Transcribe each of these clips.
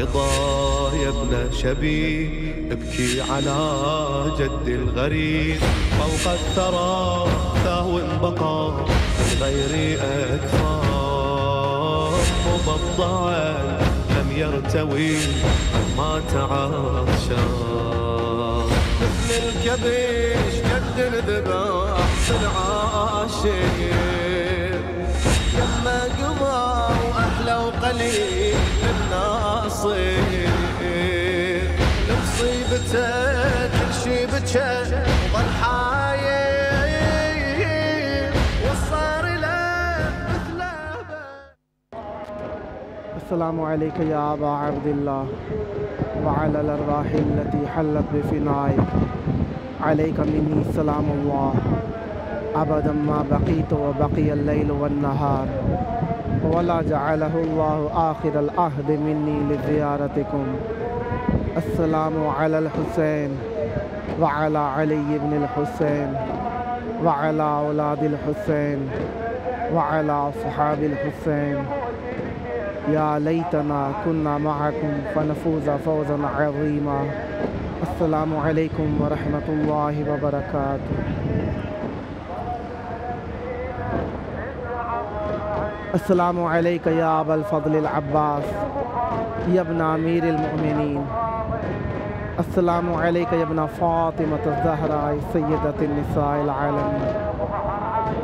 رضا يا ابن شبيه ابكي على جد الغريب فوق الثرى سهو بقى غير أكفار مبضعا لم يرتوي ما تعاشر مثل الكبش جد ذبح العاشر لما قضى وأحلى وقليل للناصر لمصيبته كل شي بكى وظل حاير وصار له مثل السلام عليك يا أبا عبد الله وعلى الأرواح التي حلت بفنائك عليك مني سلام الله أبدا ما بقيت وبقي الليل والنهار ولا جعله الله آخر العهد مني لزيارتكم. السلام على الحسين وعلى علي بن الحسين وعلى أولاد الحسين وعلى أصحاب الحسين. يا ليتنا كنا معكم فنفوز فوزا عظيما. السلام عليكم ورحمة الله وبركاته. السلام عليك يا أبا الفضل العباس يا ابن أمير المؤمنين. السلام عليك يا ابن فاطمة الزهراء سيدة النساء العالمين.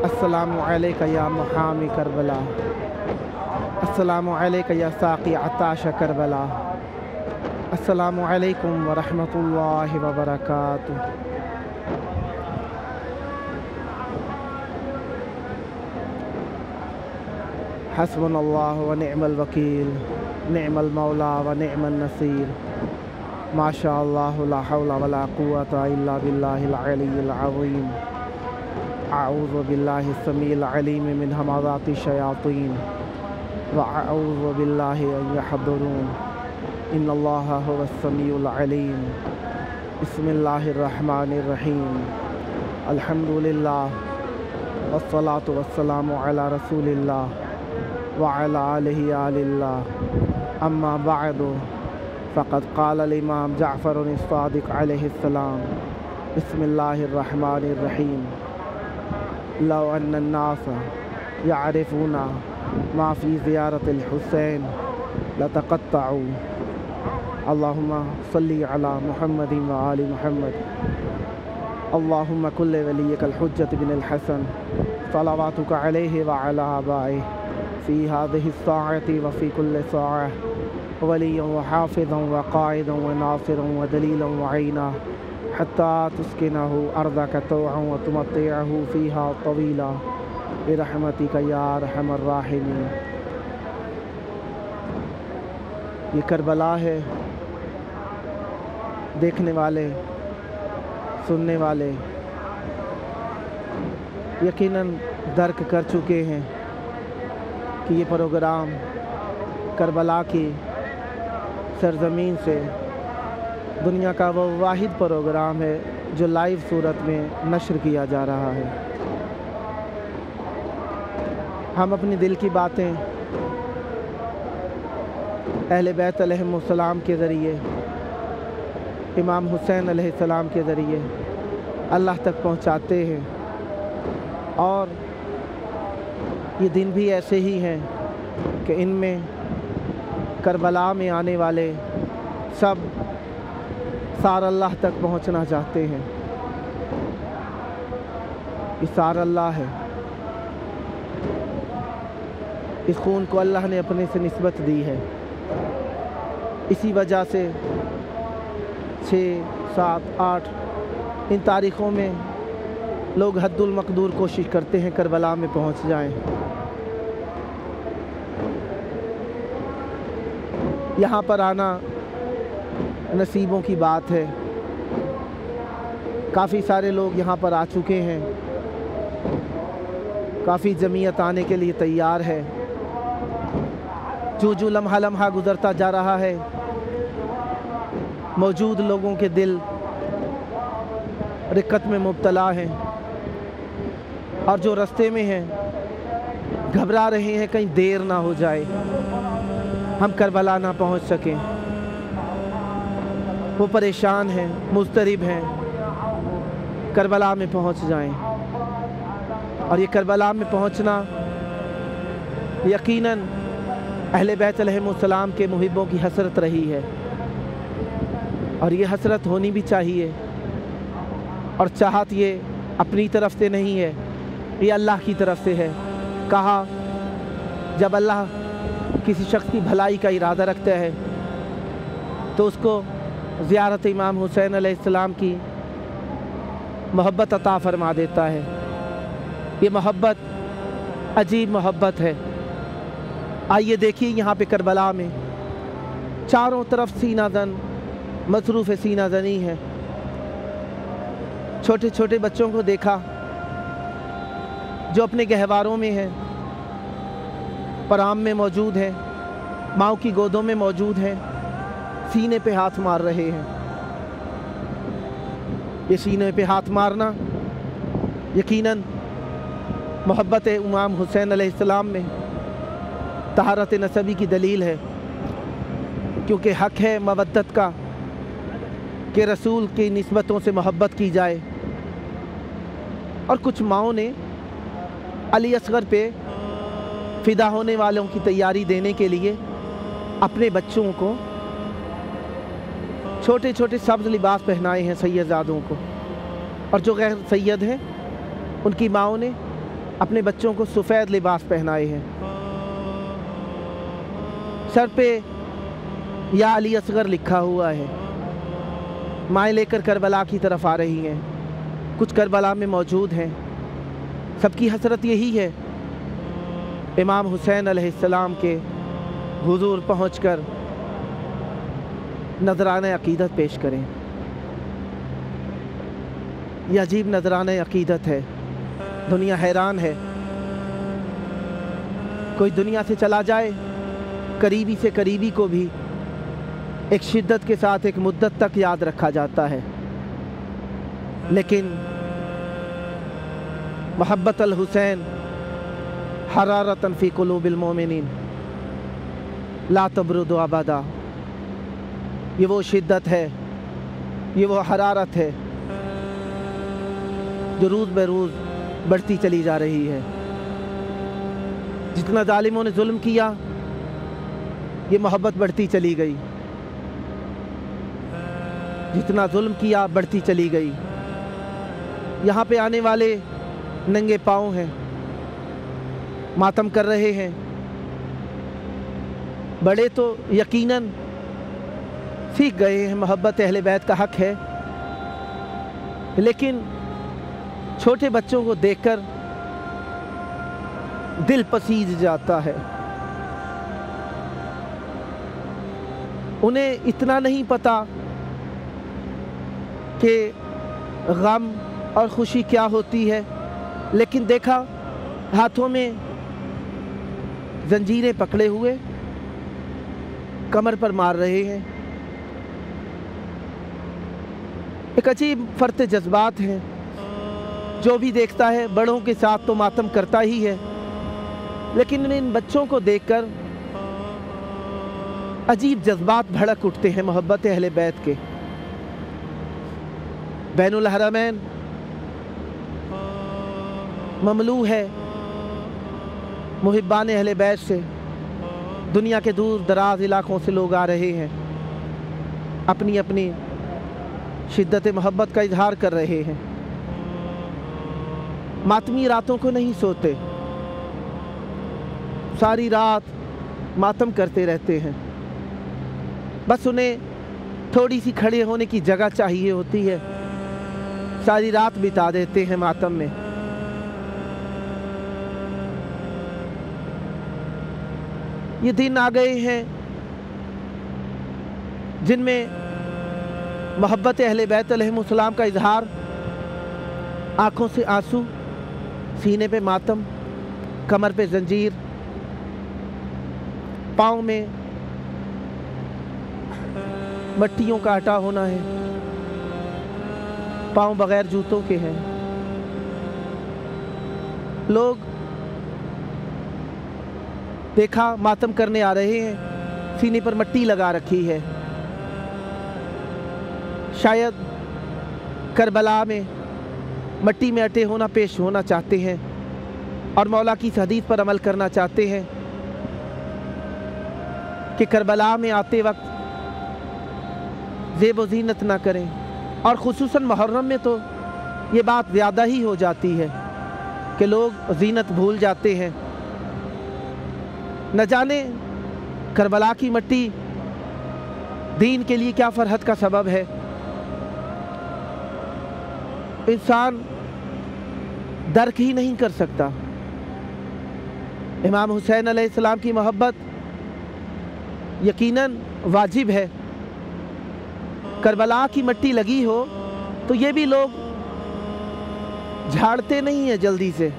السلام عليك يا محامي كربلاء. السلام عليك يا ساقي عطاش كربلاء. السلام عليكم ورحمة الله وبركاته. حسبنا الله ونعم الوكيل نعم المولى ونعم النصير. ما شاء الله لا حول ولا قوة إلا بالله العلي العظيم. أعوذ بالله السميع العليم من همزات الشياطين وأعوذ بالله أن يحضرون. إن الله هو السميع العليم. بسم الله الرحمن الرحيم. الحمد لله والصلاة والسلام على رسول الله وعلى آله آل الله. أما بعد فقد قال الإمام جعفر الصادق عليه السلام بسم الله الرحمن الرحيم. لو أن الناس يعرفون ما في زيارة الحسين لتقطعوا. اللهم صل على محمد وآل محمد. اللهم كل وليك الحجة بن الحسن صلواتك عليه وعلى آبائه في هذه الساعة وفي كل ساعة وليا وحافظا وقائدا وناصرا ودليلا وعينا حتى تسكنه أرضك طوعا وتمتعه فيها طويلا برحمتك يا أرحم الراحمين. یہ کربلا ہے. دیکھنے والے سننے والے یقیناً درک کر چکے ہیں کہ یہ پروگرام کربلا کی سرزمین سے دنیا کا وہ واحد پروگرام ہے جو لائیو صورت میں نشر کیا جا رہا ہے. ہم اپنی دل کی باتیں اہل بیت علیہم السلام کے ذریعے امام حسین علیہ السلام کے ذریعے اللہ تک پہنچاتے ہیں. اور یہ دن بھی ایسے ہی ہیں کہ ان میں کربلا میں آنے والے سب سار اللہ تک پہنچنا چاہتے ہیں. یہ سار اللہ ہے. اس خون کو اللہ نے اپنے سے نسبت دی ہے. اسی وجہ سے 6، 7، 8 ان تاریخوں میں لوگ حد المقدور کوشش کرتے ہیں کربلا میں پہنچ جائیں. یہاں پر آنا نصیبوں کی بات ہے. کافی سارے لوگ یہاں پر آ چکے ہیں. کافی جمعیت آنے کے لیے تیار ہے. جو لمحہ لمحہ گزرتا جا رہا ہے موجود لوگوں کے دل رقت میں مبتلا ہیں اور جو رستے میں ہیں گھبرا رہے ہیں کہیں دیر نہ ہو جائے ہم کربلا نہ پہنچ سکیں. वो परेशान हैं, मुस्तरिब हैं, करबला में पहुंच जाएं। और ये करबला में पहुंचना यकीनन अहले बैत अलैहिमुस्सलाम के मुहिब्बों की हसरत रही है, और ये हसरत होनी भी चाहिए। और चाहत ये अपनी तरफ से नहीं है, ये अल्लाह की तरफ से है। कहा जब अल्लाह किसी शख्स की भलाई का इरादा रखता है तो उसको ज़ियारत इमाम हुसैन अलैहिस्सलाम की मोहब्बत अता फरमा देता है। ये मोहब्बत अजीब मोहब्बत है। आइए देखिए यहाँ पे करबला में चारों तरफ सीना जन मसरूफ़ सीना जनी है। छोटे छोटे बच्चों को देखा जो अपने गहवारों में हैं, पराम में मौजूद हैं, माँ की गोदों में मौजूद हैं, सीने पे हाथ मार रहे हैं। ये सीने पे हाथ मारना यकीनन मोहब्बत इमाम हुसैन अलैहिस्सलाम में तहारत नसबी की दलील है, क्योंकि हक़ है मवद्दत का कि रसूल की निस्बतों से मोहब्बत की जाए। और कुछ माओं ने अली असगर पे फ़िदा होने वालों की तैयारी देने के लिए अपने बच्चों को छोटे छोटे सब्ज़ लिबास पहनाए हैं सैयदजादों को, और जो गैर सैयद हैं उनकी माओं ने अपने बच्चों को सफ़ेद लिबास पहनाए हैं। सर पे या अली असगर लिखा हुआ है। माएँ लेकर करबला की तरफ आ रही हैं, कुछ करबला में मौजूद हैं। सबकी हसरत यही है इमाम हुसैन अलैहिस्सलाम के हुजूर पहुंचकर नजराने अकीदत पेश करें। यह अजीब नजराने अकीदत है। दुनिया हैरान है। कोई दुनिया से चला जाए, करीबी से करीबी को भी एक शिद्दत के साथ एक मुद्दत तक याद रखा जाता है, लेकिन मोहब्बत अल हुसैन हरारतन फ़ी क़ुलूबिल मोमिनीन ला तबरुदु अबदा। ये वो शिद्दत है, ये वो हरारत है जो रोज़ ब रोज़ बढ़ती चली जा रही है। जितना जालिमों ने जुल्म किया, ये मोहब्बत बढ़ती चली गई। जितना जुल्म किया बढ़ती चली गई। यहाँ पे आने वाले नंगे पाँव हैं, मातम कर रहे हैं। बड़े तो यकीनन सीख गए हैं मोहब्बत अहले बैत का हक़ है, लेकिन छोटे बच्चों को देखकर दिल पसीज जाता है। उन्हें इतना नहीं पता कि गम और खुशी क्या होती है, लेकिन देखा हाथों में जंजीरें पकड़े हुए कमर पर मार रहे हैं। एक अजीब फर्त जज्बात हैं। जो भी देखता है बड़ों के साथ तो मातम करता ही है, लेकिन इन बच्चों को देखकर अजीब जज्बात भड़क उठते हैं मोहब्बत अहले बैत के। बैनुल हरमैन ममलू है मुहिब्बान अहले बैत से। दुनिया के दूर दराज इलाकों से लोग आ रहे हैं, अपनी अपनी शिद्दत मोहब्बत का इजहार कर रहे हैं। मातमी रातों को नहीं सोते, सारी रात मातम करते रहते हैं। बस उन्हें थोड़ी सी खड़े होने की जगह चाहिए होती है, सारी रात बिता देते हैं मातम में। ये दिन आ गए हैं जिनमें मोहब्बत अहले बैत अलैहिमुस्सलाम का इजहार, आँखों से आंसू, सीने पे मातम, कमर पे जंजीर, पाँव में मट्टियों का आटा होना है, पाँव बगैर जूतों के हैं। लोग देखा मातम करने आ रहे हैं, सीने पर मट्टी लगा रखी है। शायद करबला में मट्टी में अटे होना पेश होना चाहते हैं और मौला की इस हदीस पर अमल करना चाहते हैं कि करबला में आते वक्त ज़ेब व ज़ीनत ना करें। और ख़ुसूसन मुहर्रम में तो ये बात ज़्यादा ही हो जाती है कि लोग ज़ीनत भूल जाते हैं। न जाने करबला की मट्टी दीन के लिए क्या फ़रहत का सबब है। इंसान दर्क ही नहीं कर सकता। इमाम हुसैन अलैहिस्सलाम की मोहब्बत यकीनन वाजिब है। करबला की मट्टी लगी हो तो ये भी लोग झाड़ते नहीं हैं जल्दी से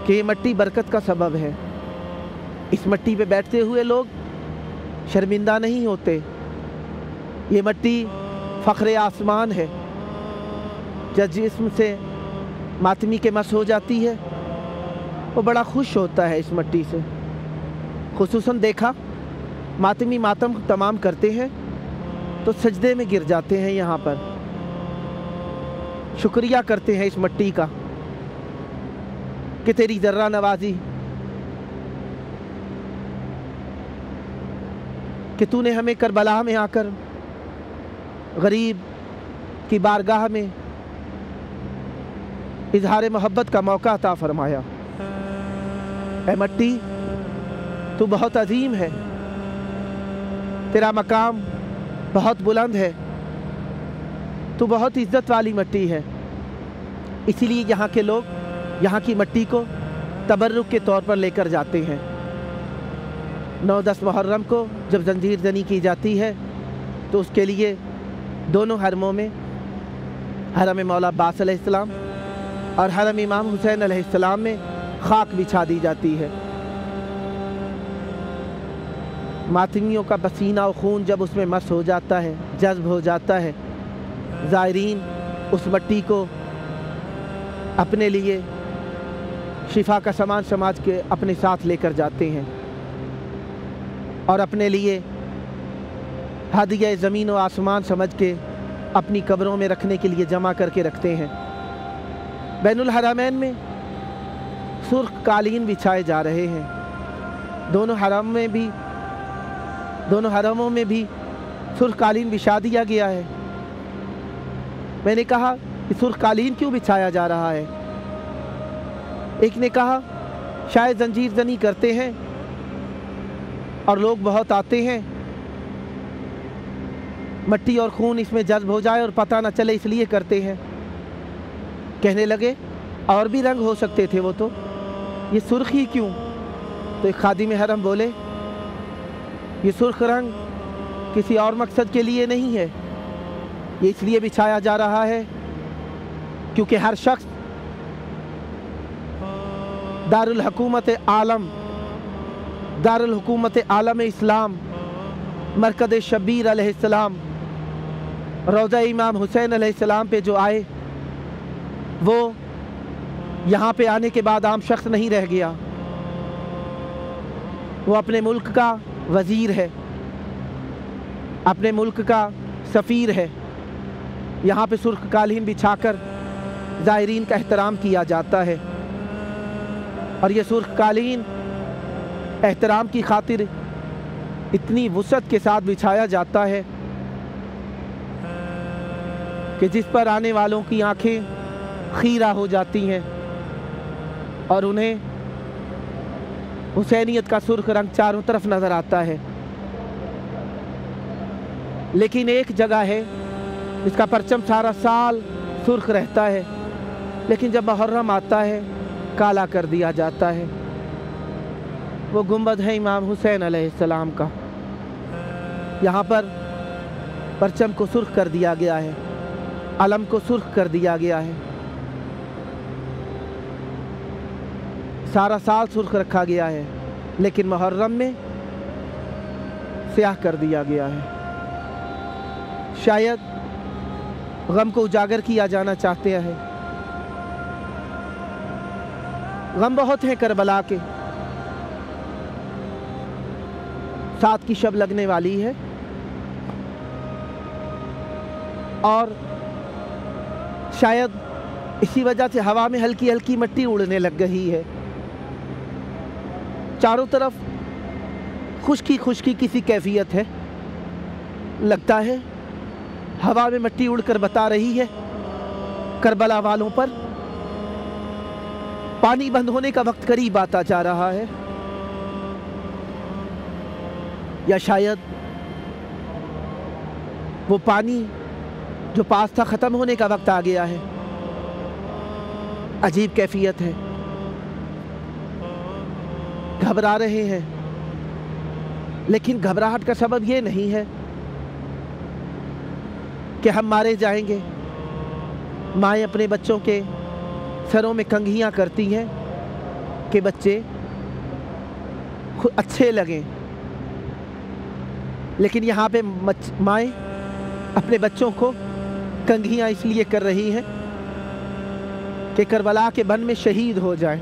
कि ये मट्टी बरकत का सबब है। इस मट्टी पे बैठते हुए लोग शर्मिंदा नहीं होते। ये मट्टी फ़ख्र आसमान है। जब जिस्म से मातमी के मस हो जाती है वो बड़ा खुश होता है इस मट्टी से। खुसूसन देखा मातमी मातम तमाम करते हैं तो सजदे में गिर जाते हैं, यहाँ पर शुक्रिया करते हैं इस मट्टी का कि तेरी ज़र्रा नवाजी, कि तूने हमें करबला में आकर गरीब की बारगाह में इजहार मोहब्बत का मौका अता फरमाया। ऐ मट्टी तू बहुत अजीम है, तेरा मकाम बहुत बुलंद है, तू बहुत इज़्ज़त वाली मट्टी है। इसीलिए यहाँ के लोग यहाँ की मट्टी को तबर्रुक के तौर पर लेकर जाते हैं। 9-10 मुहर्रम को जब जंजीर जनी की जाती है तो उसके लिए दोनों हरमों में, हरम मौला अब्बास अलैहिस्सलाम और हरम इमाम हुसैन अलैहिस्सलाम में खाक बिछा दी जाती है। मातमियों का पसीना और खून जब उसमें मस हो जाता है, जज्ब हो जाता है, ज़ायरीन उस मट्टी को अपने लिए शिफा का सामान समझ के अपने साथ लेकर जाते हैं और अपने लिए हदिया ज़मीन व आसमान समझ के अपनी कब्रों में रखने के लिए जमा करके रखते हैं। बैनुल हरमैन में सुर्ख कालीन बिछाए जा रहे हैं। दोनों हरमों में भी सुर्ख कालीन बिछा दिया गया है। मैंने कहा कि सुर्ख कालीन क्यों बिछाया जा रहा है? एक ने कहा शायद जंजीर जनी करते हैं और लोग बहुत आते हैं, मट्टी और खून इसमें जज्ब हो जाए और पता न चले इसलिए करते हैं। कहने लगे और भी रंग हो सकते थे, वो तो ये सुर्ख ही क्यों? तो एक खादिम हरम बोले ये सुर्ख रंग किसी और मकसद के लिए नहीं है, ये इसलिए बिछाया जा रहा है क्योंकि हर शख्स दारुल हुकूमत आलम इस्लाम मरकज़ शब्बीर अलैहिस्सलाम रोज़ा इमाम हुसैन अलैहिस्सलाम पे जो आए वो यहाँ पे आने के बाद आम शख्स नहीं रह गया। वो अपने मुल्क का वज़ीर है, अपने मुल्क का सफ़ीर है। यहाँ पे सुर्ख कालीन बिछाकर ज़ायरीन का एहतराम किया जाता है और ये सुर्ख कालीन एहतराम की खातिर इतनी वुसअत के साथ बिछाया जाता है कि जिस पर आने वालों की आंखें खीरा हो जाती हैं और उन्हें हुसैनियत का सुर्ख रंग चारों तरफ नज़र आता है। लेकिन एक जगह है इसका परचम सारा साल सुर्ख रहता है, लेकिन जब मुहर्रम आता है काला कर दिया जाता है। वो गुंबद है इमाम हुसैन अलैहिस्सलाम का। यहाँ पर परचम को सुर्ख कर दिया गया है, अलम को सुर्ख कर दिया गया है, सारा साल सुर्ख रखा गया है, लेकिन मुहर्रम में स्याह कर दिया गया है। शायद गम को उजागर किया जाना चाहते हैं। गम बहुत हैं करबला के। 7 की शब लगने वाली है। और शायद इसी वजह से हवा में हल्की हल्की मिट्टी उड़ने लग गई है। चारों तरफ खुश्की खुश्की की सी कैफियत है। लगता है हवा में मिट्टी उड़कर बता रही है करबला वालों पर पानी बंद होने का वक्त करीब आता जा रहा है, या शायद वो पानी जो पास था ख़त्म होने का वक्त आ गया है। अजीब कैफियत है, घबरा रहे हैं, लेकिन घबराहट का सबब ये नहीं है कि हम मारे जाएंगे। माएँ अपने बच्चों के सरों में कंघियाँ करती हैं कि बच्चे अच्छे लगें, लेकिन यहाँ पे माएँ अपने बच्चों को कंघियाँ इसलिए कर रही हैं कि करबला के बन में शहीद हो जाएं।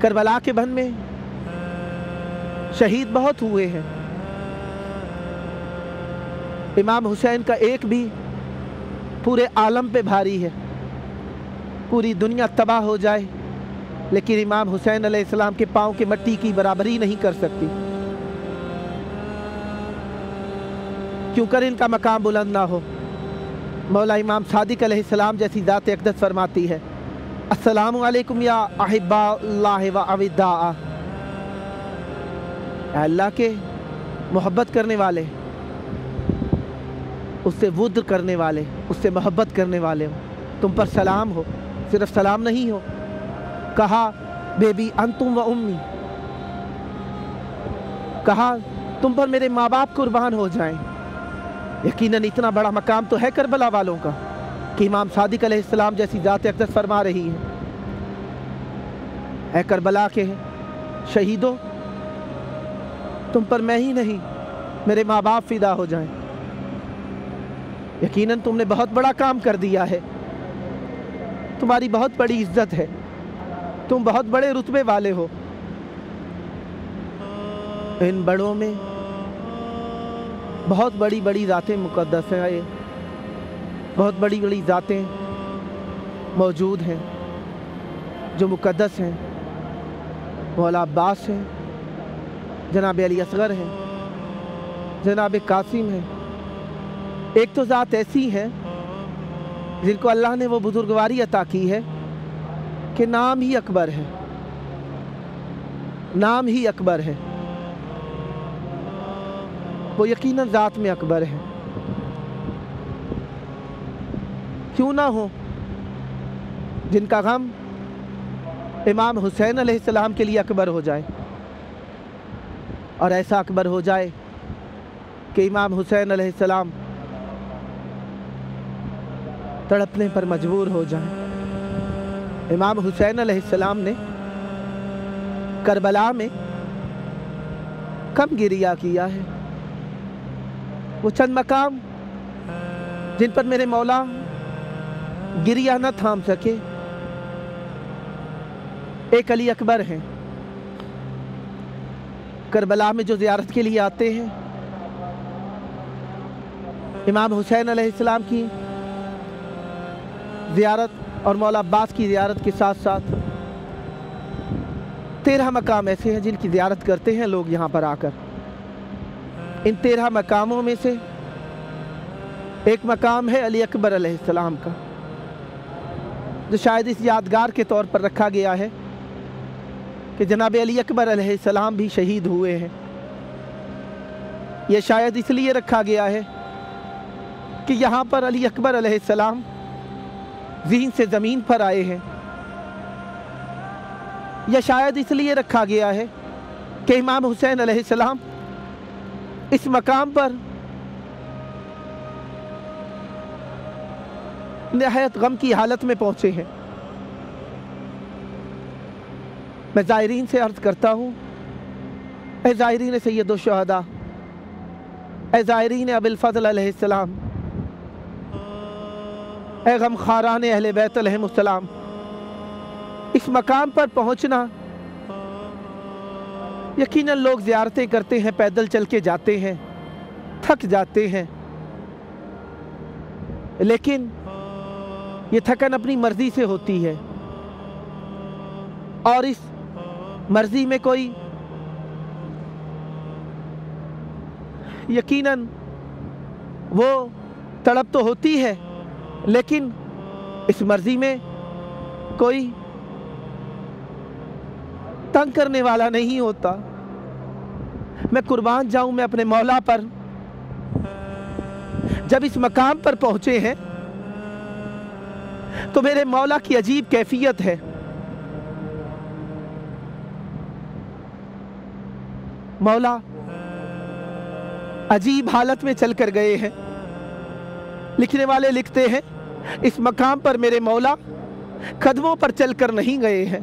करबला के बन में शहीद बहुत हुए हैं। इमाम हुसैन का एक भी पूरे आलम पे भारी है। पूरी दुनिया तबाह हो जाए लेकिन इमाम हुसैन अलैहिस्सलाम के पाँव की मिट्टी की बराबरी नहीं कर सकती। क्यों कर इनका मकाम बुलंद ना हो। मौला इमाम सादिक अलैहिस्सलाम जैसी ज़ात अक़दस फरमाती है, अस्सलामु अलैकुम या अहिब्बा अल्लाह व अविद्दा। अल्लाह के मोहब्बत करने वाले, उससे वुद्र करने वाले, उससे मोहब्बत करने वाले हो, तुम पर सलाम हो। सिर्फ सलाम नहीं हो, कहा बेबी अंतुम व उम्मी, कहा तुम पर मेरे माँ बाप कुर्बान हो जाएं। यकीनन इतना बड़ा मकाम तो है करबला वालों का कि इमाम सादिक अलैहिस्सलाम जैसी ज़ात अक़दस फरमा रही है, ऐ करबला के शहीदों, तुम पर मैं ही नहीं मेरे माँ बाप फिदा हो जाएं। यकीनन तुमने बहुत बड़ा काम कर दिया है, तुम्हारी बहुत बड़ी इज्जत है, तुम बहुत बड़े रुतबे वाले हो। इन बड़ों में बहुत बड़ी बड़ी ज़ातें मुक़द्दस हैं, बहुत बड़ी बड़ी ज़ातें मौजूद हैं जो मुक़द्दस हैं। मौला अब्बास हैं, जनाब अली असगर हैं, जनाब कासिम हैं। एक तो ज़ात ऐसी है जिनको अल्लाह ने वो बुजुर्गवारी अता की है कि नाम ही अकबर है, नाम ही अकबर है। वो यकीनन ज़ात में अकबर है। क्यों ना हो जिनका गम इमाम हुसैन अलैहिस्सलाम के लिए अकबर हो जाए, और ऐसा अकबर हो जाए कि इमाम हुसैन अलैहिस्सलाम तड़पने पर मजबूर हो जाए। इमाम हुसैन अलैहिस्सलाम ने करबला में कम गिरिया किया है। वो चंद मकाम जिन पर मेरे मौला गिरिया न थाम सके, एक अली अकबर हैं। करबला में जो ज़ियारत के लिए आते हैं, इमाम हुसैन अलैहिस्सलाम की ज़ियारत और मौला अब्बास की ज़ियारत के साथ साथ 13 मकाम ऐसे हैं जिनकी ज़ियारत करते हैं लोग यहाँ पर आकर। इन 13 मकामों में से एक मकाम है अली अकबर अलैहिस्सलाम का, जो शायद इस यादगार के तौर पर रखा गया है कि जनाब अली अकबर अलैहिस्सलाम भी शहीद हुए हैं। यह शायद इसलिए रखा गया है कि यहाँ पर अली अकबर अलैहिस्सलाम ज़ीन से ज़मीन पर आए हैं। यह शायद इसलिए रखा गया है कि इमाम हुसैन अलैहिस्सलाम इस मकाम पर निहायत गम की हालत में पहुँचे हैं। मैं ज़ायरीन से अर्ज़ करता हूँ, ऐ ज़ायरीन सैयदो शुहदा, ऐ ज़ायरीन अबुल फ़ज़ल अलैहिस्सलाम, ऐ गमख़ारान अहले बैत अलैहिमुस्सलाम, इस मकाम पर पहुँचना, यकीनन लोग ज़ियारतें करते हैं, पैदल चल के जाते हैं, थक जाते हैं, लेकिन ये थकन अपनी मर्जी से होती है और इस मर्जी में कोई यकीनन वो तड़प तो होती है, लेकिन इस मर्जी में कोई तंग करने वाला नहीं होता। मैं कुर्बान जाऊं मैं अपने मौला पर। जब इस मकाम पर पहुंचे हैं तो मेरे मौला की अजीब कैफियत है। मौला अजीब हालत में चल कर गए हैं। लिखने वाले लिखते हैं इस मकाम पर मेरे मौला कदमों पर चलकर नहीं गए हैं,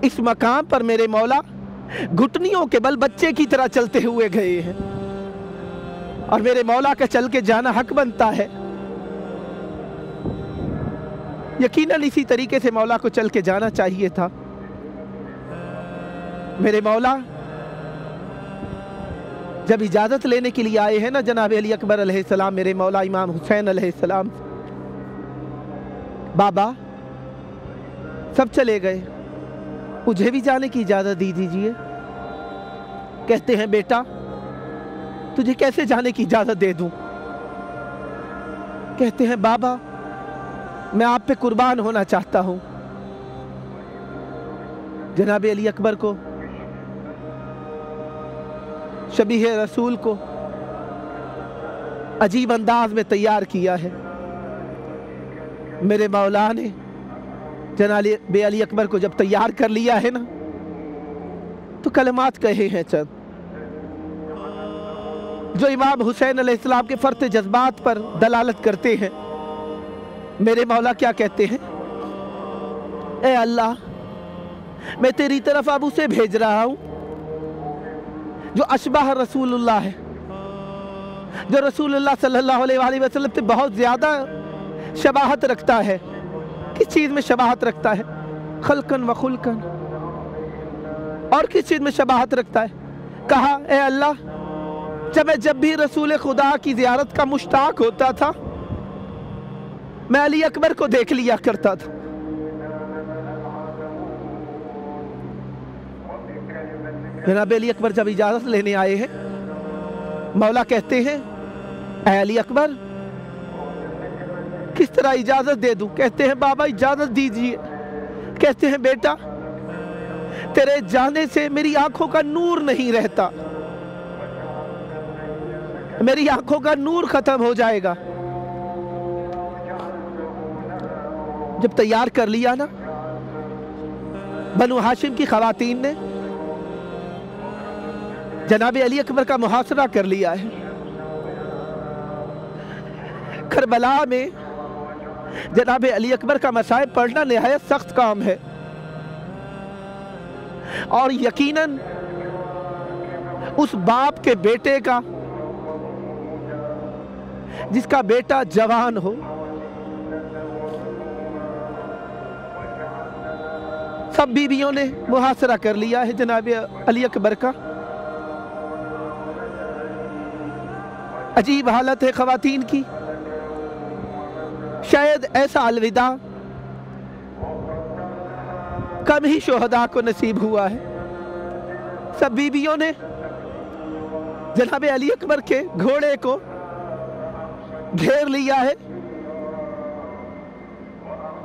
इस मकाम पर मेरे मौला घुटनियों के बल बच्चे की तरह चलते हुए गए हैं। और मेरे मौला का चल के जाना हक बनता है। यकीनन इसी तरीके से मौला को चल के जाना चाहिए था। मेरे मौला जब इजाज़त लेने के लिए आए हैं ना जनाब अली अकबर अलैहिस्सलाम, मेरे मौला इमाम हुसैन अलैहिस्सलाम, बाबा सब चले गए, मुझे भी जाने की इजाज़त दी दीजिए। कहते हैं बेटा तुझे कैसे जाने की इजाज़त दे दूं? कहते हैं बाबा मैं आप पे कुर्बान होना चाहता हूं। जनाब अली अकबर को, शबीह रसूल को अजीब अंदाज में तैयार किया है। मेरे मौला ने जनाब अली अकबर को जब तैयार कर लिया है ना तो कलमात कहे हैं चंद जो इमाम हुसैन अलैहिस्सलाम के फर्त जज्बात पर दलालत करते हैं। मेरे मौला क्या कहते हैं? ए अल्लाह, मैं तेरी तरफ अब उसे भेज रहा हूं जो अशबाह रसूलुल्लाह है, जो रसूलुल्लाह सल्लल्लाहु अलैहि वसल्लम से बहुत ज्यादा शबाहत रखता है। किस चीज में शबाहत रखता है? खल्कन व खुल्कन। और किस चीज में शबाहत रखता है? कहा ए अल्लाह, जब भी रसूल खुदा की ज़ियारत का मुश्ताक होता था मैं अली अकबर को देख लिया करता था। जनाब अली अकबर जब इजाज़त लेने आए हैं, मौला कहते हैं ऐ अली अकबर किस तरह इजाज़त दे दूं? कहते हैं बाबा इजाज़त दीजिए। कहते हैं बेटा तेरे जाने से मेरी आंखों का नूर नहीं रहता, मेरी आंखों का नूर खत्म हो जाएगा। जब तैयार कर लिया ना बनु हाशिम की खवातीन ने, जनाब अली अकबर का मुहासरा कर लिया है। करबला में जनाब अली अकबर का मसाइब पढ़ना निहायत सख्त काम है और यकीनन उस बाप के बेटे का जिसका बेटा जवान हो, सब बीवियों ने मुहासरा कर लिया है जनाब अली अकबर का। अजीब हालत है खवातीन की। शायद ऐसा अलविदा कम ही शोहदा को नसीब हुआ है। सब बीवियों ने जनाब अली अकबर के घोड़े को घेर लिया है।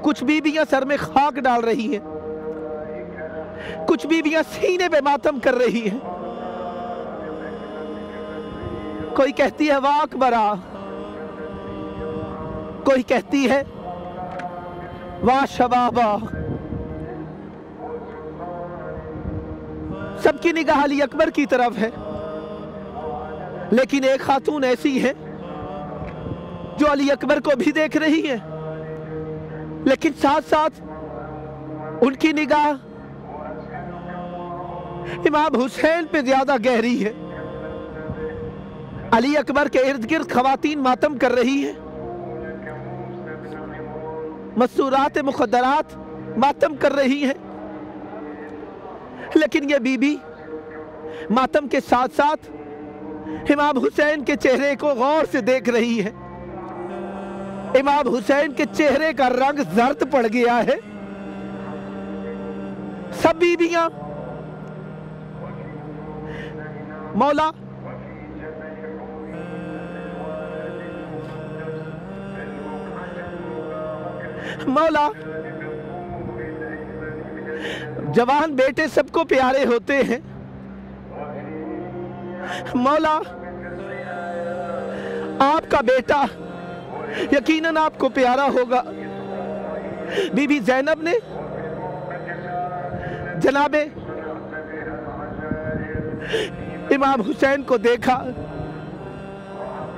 कुछ बीवियां सर में खाक डाल रही हैं, कुछ बीवियां सीने पे मातम कर रही हैं। कोई कहती है वाह अकबरा, कोई कहती है वाह शबाबा। सबकी निगाह अली अकबर की तरफ है, लेकिन एक खातून ऐसी है जो अली अकबर को भी देख रही है, लेकिन साथ साथ उनकी निगाह इमाम हुसैन पे ज्यादा गहरी है। अली अकबर के इर्द गिर्द खवातीन मातम कर रही हैं, मस्तूरात मुखद्दरात मातम कर रही हैं, लेकिन ये बीबी मातम के साथ साथ इमाम हुसैन के चेहरे को गौर से देख रही है। इमाम हुसैन के चेहरे का रंग जर्द पड़ गया है। सब बीबियां मौला मौला जवान बेटे सबको प्यारे होते हैं। मौला आपका बेटा यकीनन आपको प्यारा होगा। बीबी ज़ैनब ने जनाबे इमाम हुसैन को देखा,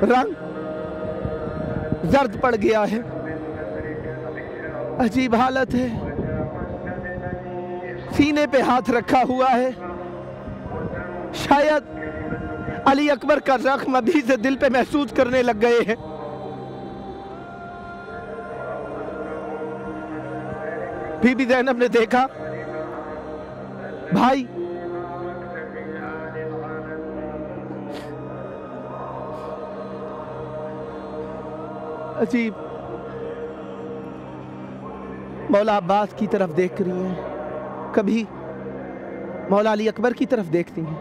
रंग जर्द पड़ गया है। अजीब हालत है। सीने पे हाथ रखा हुआ है। शायद अली अकबर का जख्म अभी से दिल पे महसूस करने लग गए हैं। बीबी ज़ैनब ने देखा भाई अजीब, मौला अब्बास की तरफ देख रही हैं, कभी मौला अली अकबर की तरफ देखती हैं।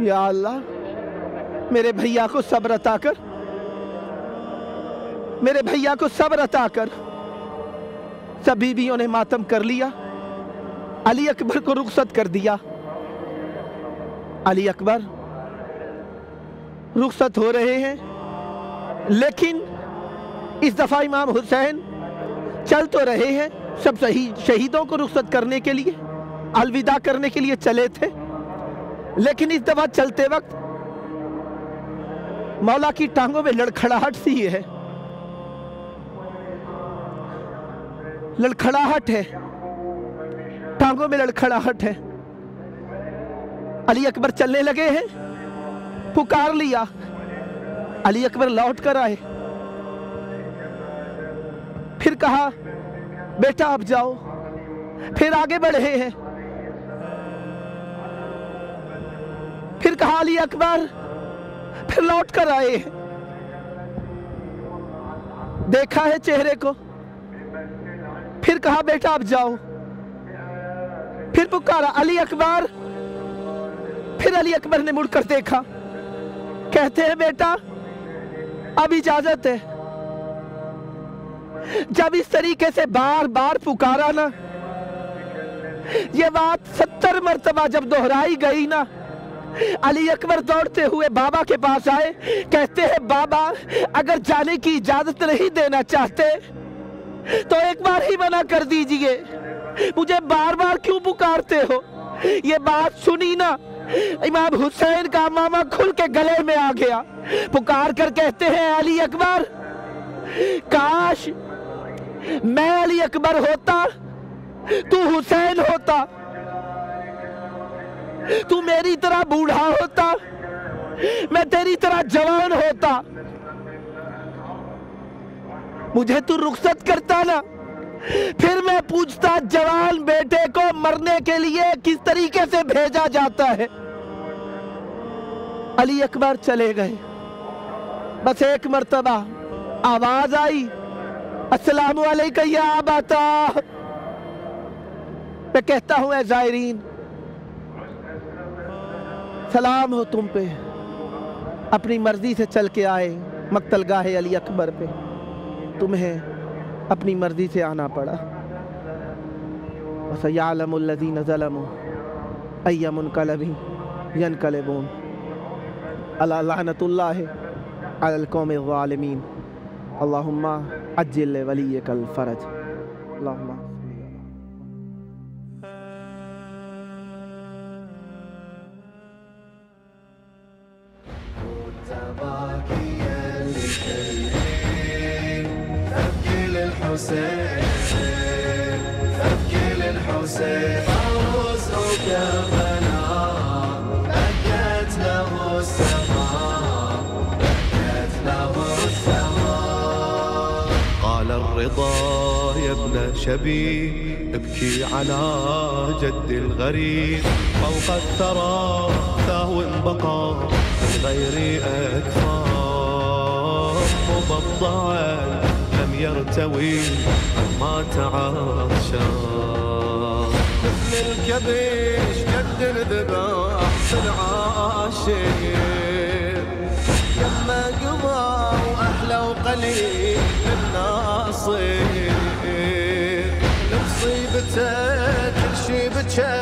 या अल्लाह, मेरे भैया को सब्र अता कर, मेरे भैया को सब्र अता कर। सब बीवियों ने मातम कर लिया, अली अकबर को रुखसत कर दिया। अली अकबर रुखसत हो रहे हैं, लेकिन इस दफा इमाम हुसैन चल तो रहे हैं। सब शहीदों को रुखसत करने के लिए, अलविदा करने के लिए चले थे, लेकिन इस दफा चलते वक्त मौला की टांगों में लड़खड़ाहट सी है, लड़खड़ाहट है, टांगों में लड़खड़ाहट है। अली अकबर चलने लगे हैं, पुकार लिया, अली अकबर लौट कर आए, फिर कहा बेटा अब जाओ, फिर आगे बढ़े हैं, फिर कहा अली अकबर, फिर लौट कर आए, देखा है चेहरे को, फिर कहा बेटा अब जाओ, फिर पुकारा अली अकबर, फिर अली अकबर ने मुड़कर देखा, कहते हैं बेटा अब इजाजत है। जब इस तरीके से बार बार पुकारा ना, ये बात 70 मर्तबा जब दोहराई गई ना, अली अकबर दौड़ते हुए बाबा के पास आए, कहते हैं बाबा अगर जाने की इजाजत नहीं देना चाहते तो एक बार ही मना कर दीजिए, मुझे बार बार क्यों पुकारते हो। ये बात सुनी ना, इमाम हुसैन का मामा खुल के गले में आ गया, पुकार कर कहते हैं अली अकबर, काश मैं अली अकबर होता, तू हुसैन होता, तू मेरी तरह बूढ़ा होता, मैं तेरी तरह जवान होता, मुझे तू रुखसत करता ना, फिर मैं पूछता जवान बेटे को मरने के लिए किस तरीके से भेजा जाता है। अली अकबर चले गए, बस एक मर्तबा आवाज आई, अस्सलामु अलैका या अबाता। मैं कहता हूं ऐ ज़ायरीन, सलाम हो तुम पे, अपनी मर्जी से चल के आए मक्तलगाह अली अकबर पे, तुम्हें अपनी मर्जी से आना पड़ा। वसयअलमुल लज़ीना ज़लमू अय्य मुनक़लबिन यनक़लिबून अला लअनतुल्लाहि अलल क़ौमिज़ ज़ालिमीन। अल्लाहुम्मा अज्जिल लिवलिय्यकल फ़रज। अल्लाहुम्मा أبكي للحسين عروس كربلاء، بكت له السماء، بكت له السماء. قال على الرضا يا ابن شبيب، ابكي على جد الغريب، فوق الثرى ثاو بقى من غير أكفار، مبضعا لم يرتوي ما تعاشر، مثل الكبش قد الذبح في العاشر، لما قضى وأحلى وقليل الناصر، لمصيبته كل شي بكى